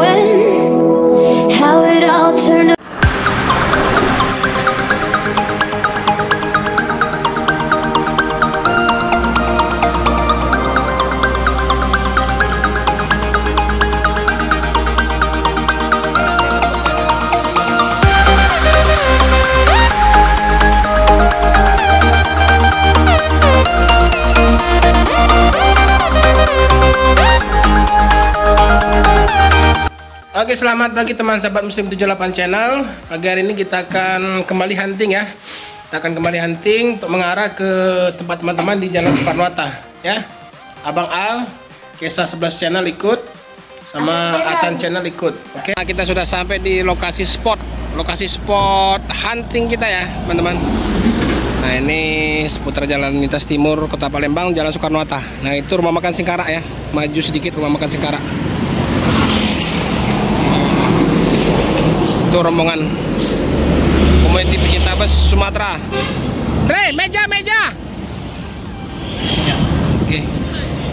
when, how it all turned. Oke, selamat pagi teman sahabat Muslim 78 channel. Pagi hari ini kita akan kembali hunting ya. Kita akan kembali hunting untuk mengarah ke tempat teman-teman di Jalan Soekarno-Hatta ya. Abang Al, Kesa 11 channel ikut, sama Atan channel ikut. Oke. Nah, kita sudah sampai di lokasi spot hunting kita ya, teman-teman. Nah, ini seputar Jalan Lintas Timur Kota Palembang, Jalan Soekarno-Hatta. Nah, itu rumah makan Singkarak ya. Maju sedikit rumah makan Singkarak. Itu rombongan komuniti pecinta bus Sumatera. Tre, meja. Ya, oke.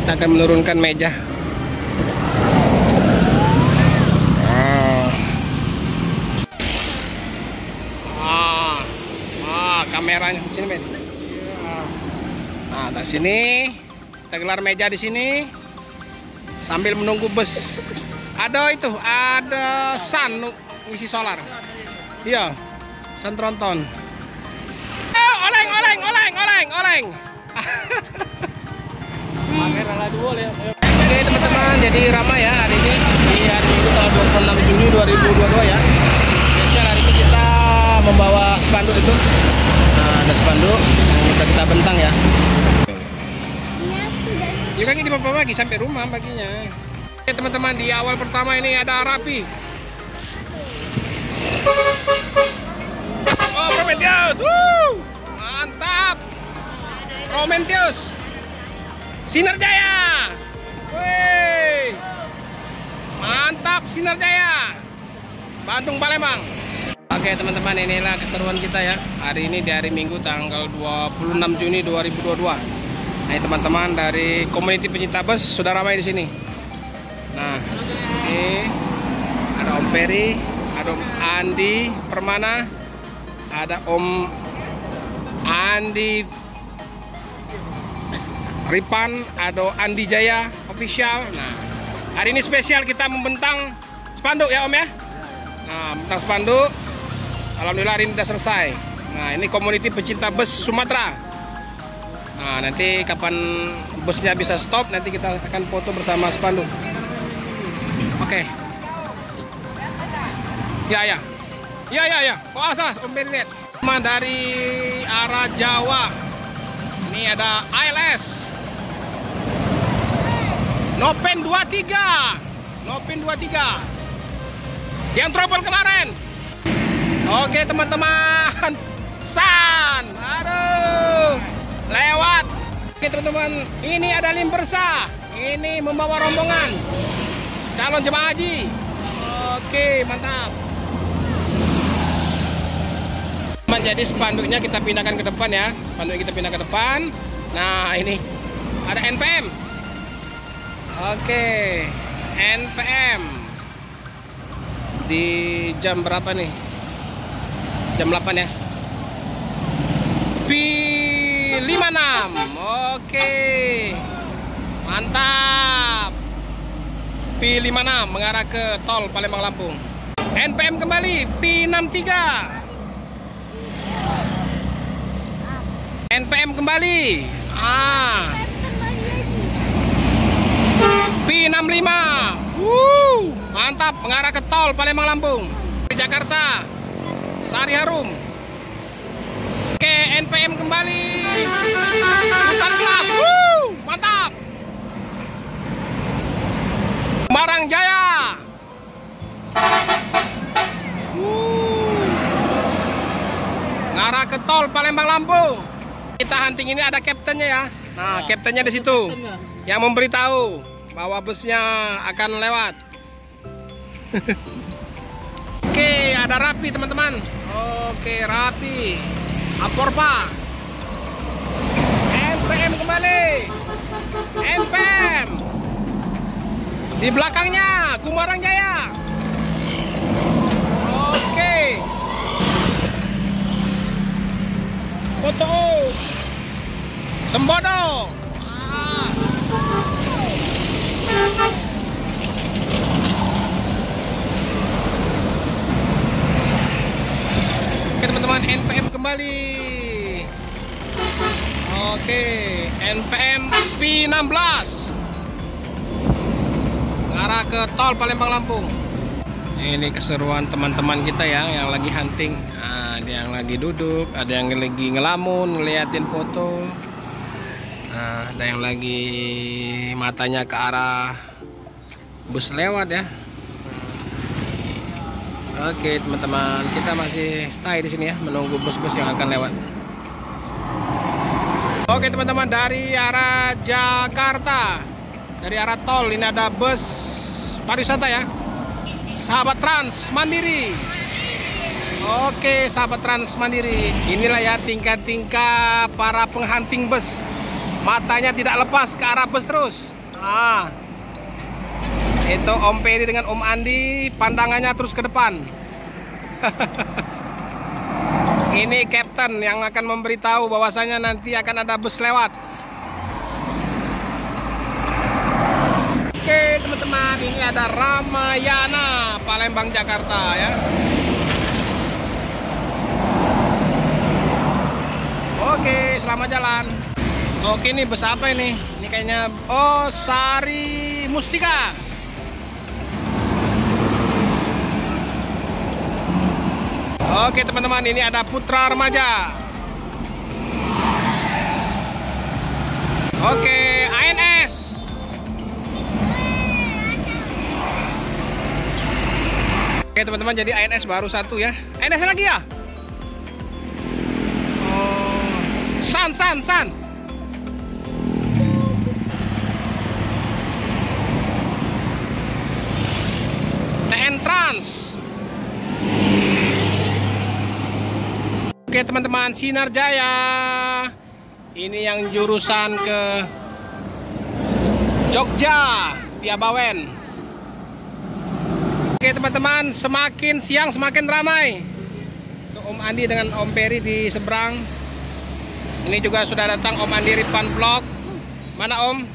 Kita akan menurunkan meja. Kameranya sini, men. Nah, dari sini kita gelar meja di sini sambil menunggu bus. Ada sun isi solar. Iya, sun tronton. Oleng. Kamera dua ya. Oke teman-teman, jadi ramai ya hari ini di hari Minggu tanggal 26 Juni 2022 ya. Spesial hari ini kita membawa spanduk itu. Nah, ada spanduk yang kita bentang ya. Ya kan ini bapak pagi sampai rumah paginya. Oke teman-teman, di awal pertama ini ada Rapi. Oh, Prometheus, mantap, Prometheus, Sinar Jaya, wih, mantap Sinar Jaya, Bantung Palembang. Oke teman-teman, inilah keseruan kita ya hari ini di hari Minggu tanggal 26 Juni 2022. Nah teman-teman, dari komuniti pecinta bus sudah ramai di sini. Nah, ini ada Om Peri, ada Om Andi Permana, ada Om Andi Ripan, ada Andi Jaya official. Nah, hari ini spesial kita membentang spanduk ya Om ya. Nah, membentang spanduk. Alhamdulillah hari ini sudah selesai. Nah, ini komuniti pecinta bus Sumatera. Nah, nanti kapan busnya bisa stop, nanti kita akan foto bersama spanduk. Oke. Ya. Kok asal Om Beri lihat. Dari arah Jawa. Ini ada ALS. Nopen 23. Yang trouble kemarin. Oke teman-teman. San. Aduh. Lewat. Oke teman-teman, ini ada Limbersa. Ini membawa rombongan calon jemaah haji. Oke, mantap. Jadi spanduknya kita pindahkan ke depan ya. Spanduknya kita pindah ke depan. Nah, ini ada NPM. Oke, NPM. Di jam berapa nih? Jam 8 ya. P56. Oke. Mantap. P56 mengarah ke tol Palembang Lampung. NPM kembali P63. NPM kembali. P65. Mantap mengarah ke tol Palembang Lampung. Jakarta. Sari Harum. Oke, NPM kembali. Hutan Kelas. Mantap. Marang Jaya. Ngarah ke tol Palembang Lampung. Kita hunting ini ada kaptennya ya. Nah, kaptennya di situ. Yang memberitahu bahwa busnya akan lewat. Oke, ada Rapi teman-teman. Oke, Rapi. Aporpa. NPM kembali. NPM. Di belakangnya Kumarang Jaya. Oke. Foto Sembodo. Oke teman-teman, NPM kembali. Oke, NPM P16 arah ke tol Palembang Lampung. Ini keseruan teman-teman kita ya yang lagi hunting. Nah, ada yang lagi duduk, ada yang lagi ngelamun, ngeliatin foto. Nah, ada yang lagi matanya ke arah bus lewat ya. Oke teman-teman, kita masih stay di sini ya, menunggu bus-bus yang akan lewat. Oke teman-teman, dari arah Jakarta, dari arah tol ini ada bus pariwisata ya, Sahabat Trans Mandiri. Oke, Sahabat Trans Mandiri, inilah ya tingkah-tingkah para penghunting bus. Matanya tidak lepas ke arah bus terus. Nah, itu Om Peri dengan Om Andi, pandangannya terus ke depan. Ini Captain yang akan memberitahu bahwasanya nanti akan ada bus lewat. Oke teman-teman, ini ada Ramayana Palembang Jakarta ya. Oke, selamat jalan. Oke, ini bus apa ini? Ini kayaknya, oh, Sari Mustika. Oke teman-teman, ini ada Putra Remaja. Oke, ANS. Oke teman-teman, jadi ANS baru satu ya. ANS lagi ya? Oh, San. TN Trans. Oke teman-teman, Sinar Jaya. Ini yang jurusan ke Jogja, via Bawen. Oke teman-teman, semakin siang semakin ramai. Tuh, Om Andi dengan Om Peri di seberang. Ini juga sudah datang Om Andi Rifan Vlog. Mana Om?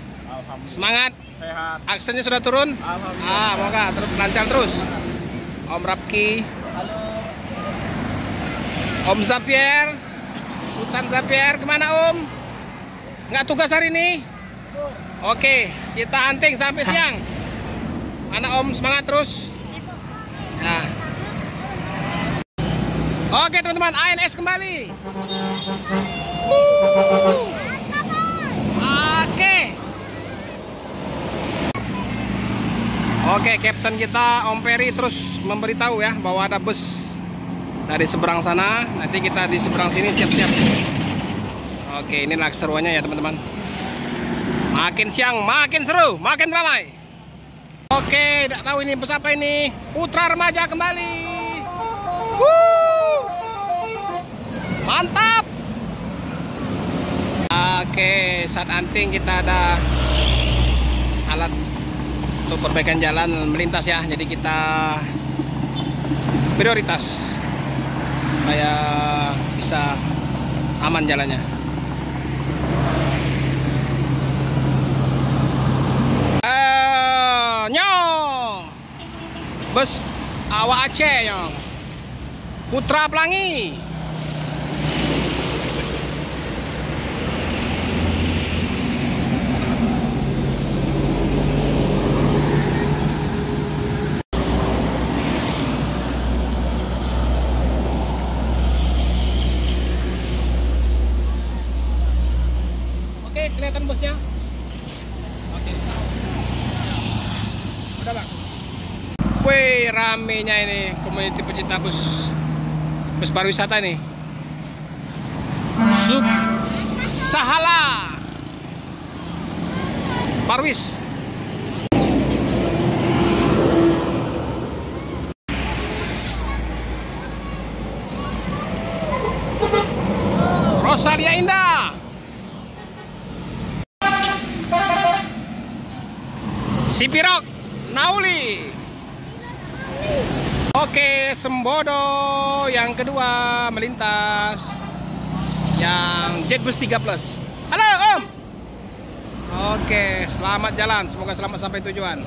Semangat. Sehat. Aksennya sudah turun? Alhamdulillah. Moga terus lancar terus. Om Rapki. Halo. Om Zapier, Sultan Zapier, kemana Om? Nggak tugas hari ini? Oke, kita hunting sampai siang. Mana Om, semangat terus. Nah. Oke teman-teman, ANS kembali. Oke, Captain kita Om Peri terus memberitahu ya bahwa ada bus dari seberang sana. Nanti kita di seberang sini siap-siap. Oke, inilah keseruannya ya teman-teman. Makin siang makin seru, makin ramai. Oke, tidak tahu ini bus apa ini. Putra Remaja kembali. Mantap. Oke, saat hunting kita ada alat untuk perbaikan jalan melintas ya. Jadi kita prioritas supaya bisa aman jalannya. Bus awak Aceh yang Putra Pelangi. Oke, kelihatan busnya. Oke. Udah, Bang. Wih, ramenya ini komuniti pecinta bus pariwisata nih. Sub Sahala Parwis. Rosalia Indah. Sipirok. Nauli. Oke, Sembodo yang kedua melintas. Yang Jetbus 3 Plus. Halo Om. Oke, selamat jalan. Semoga selamat sampai tujuan.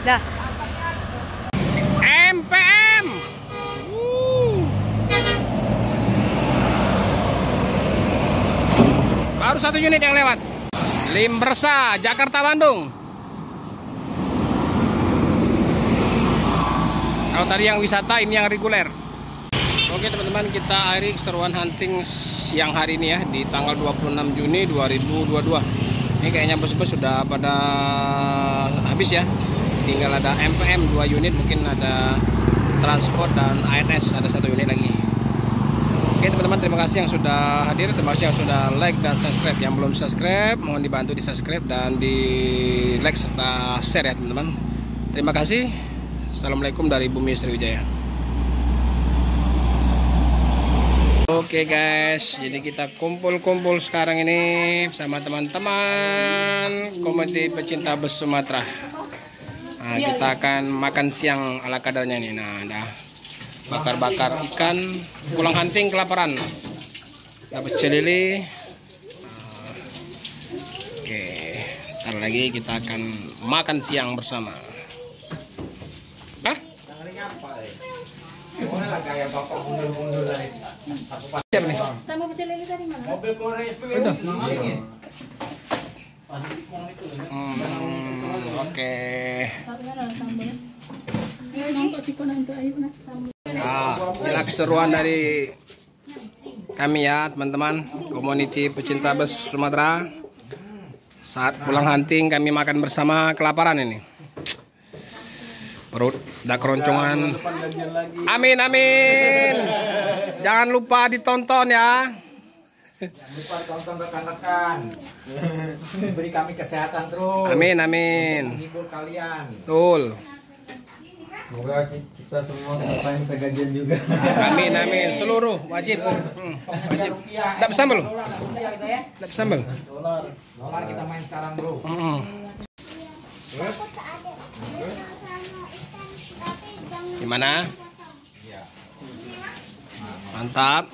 Dah. MPM. Baru 1 unit yang lewat. Limbersa, Jakarta Bandung. Kalau tadi yang wisata, ini yang reguler. Oke teman-teman, kita akhiri keseruan hunting siang hari ini ya, di tanggal 26 Juni 2022. Ini kayaknya bus-bus sudah pada habis ya. Tinggal ada MPM 2 unit, mungkin ada transport dan ANS ada 1 unit lagi. Oke teman-teman, terima kasih yang sudah hadir, terima kasih yang sudah like dan subscribe. Yang belum subscribe, mohon dibantu di subscribe dan di like serta share ya teman-teman. Terima kasih. Assalamualaikum dari Bumi Sriwijaya. Oke guys, jadi kita kumpul-kumpul sekarang ini bersama teman-teman Komite Pecinta Bus Sumatera. Nah, kita akan makan siang ala kadarnya nih. Nah, ada bakar-bakar ikan, pulang hunting kelaparan. Dapat celele. Oke, ntar lagi kita akan makan siang bersama. Hah? Siapa nih? Sama pecelele dari mana? Mobil Polres SPBU. Oke. Inilah keseruan dari kami ya teman-teman, komuniti pecinta bus Sumatera. Saat pulang hunting kami makan bersama, kelaparan ini. Perut udah keroncongan. Amin amin. Jangan lupa ditonton ya. Jangan lupa tonton rekan-rekan. Beri kami kesehatan terus. Amin amin. Menghibur kalian. Betul. Semoga kita semua yang bisa gajian juga. Amin amin. Seluruh wajib. Wajib. Dapat sambal. Dapat sambal. Dolar kita main sekarang bro. Gimana? Mantap.